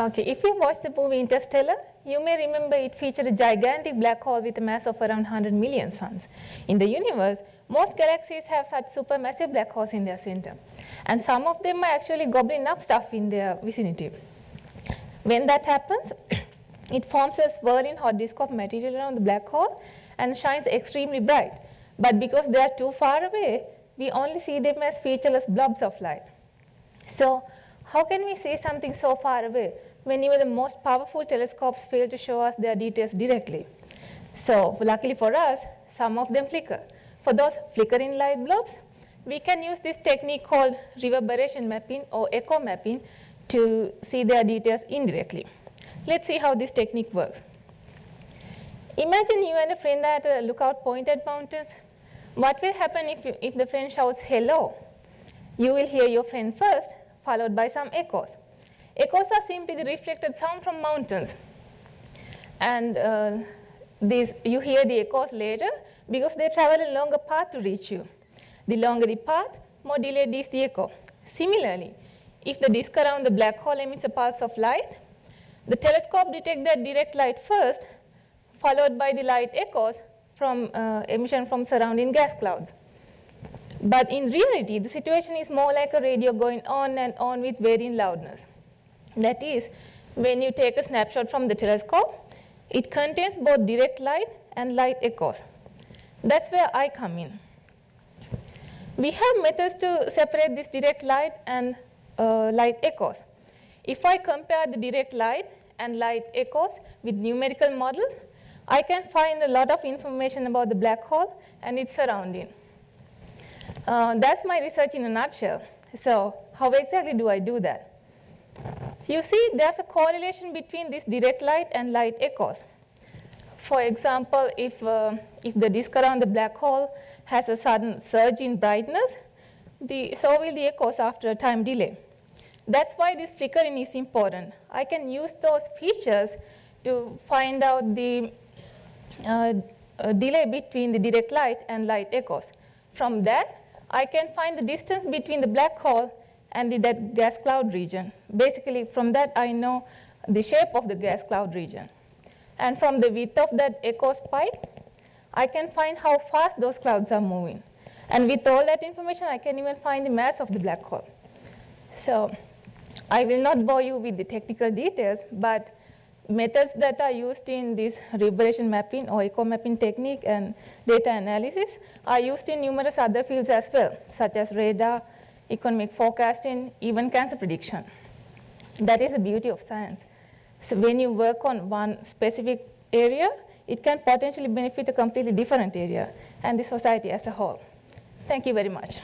Okay, if you watched the movie Interstellar, you may remember it featured a gigantic black hole with a mass of around 100 million suns. In the universe, most galaxies have such supermassive black holes in their center, and some of them are actually gobbling up stuff in their vicinity. When that happens, it forms a swirling hot disk of material around the black hole and shines extremely bright. But because they are too far away, we only see them as featureless blobs of light. So how can we see something so far away when even the most powerful telescopes fail to show us their details directly? So luckily for us, some of them flicker. For those flickering light blobs, we can use this technique called reverberation mapping or echo mapping to see their details indirectly. Let's see how this technique works. Imagine you and a friend are at a lookout point at mountains. What will happen if the friend shouts hello? You will hear your friend first, followed by some echoes. Echoes are simply the reflected sound from mountains. And you hear the echoes later because they travel a longer path to reach you. The longer the path, more delayed is the echo. Similarly, if the disk around the black hole emits a pulse of light, the telescope detects that direct light first, followed by the light echoes from emission from surrounding gas clouds. But in reality, the situation is more like a radio going on and on with varying loudness. That is, when you take a snapshot from the telescope, it contains both direct light and light echoes. That's where I come in. We have methods to separate this direct light and light echoes. If I compare the direct light and light echoes with numerical models, I can find a lot of information about the black hole and its surrounding. That's my research in a nutshell. So how exactly do I do that? You see, there's a correlation between this direct light and light echoes. For example, if the disk around the black hole has a sudden surge in brightness, so will the echoes after a time delay. That's why this flickering is important. I can use those features to find out the delay between the direct light and light echoes. From that, I can find the distance between the black hole and that gas cloud region. Basically, from that, I know the shape of the gas cloud region. And from the width of that echo spike, I can find how fast those clouds are moving. And with all that information, I can even find the mass of the black hole. So I will not bore you with the technical details, but methods that are used in this reverberation mapping or echo mapping technique and data analysis are used in numerous other fields as well, such as radar, economic forecasting, even cancer prediction. That is the beauty of science. So when you work on one specific area, it can potentially benefit a completely different area and the society as a whole. Thank you very much.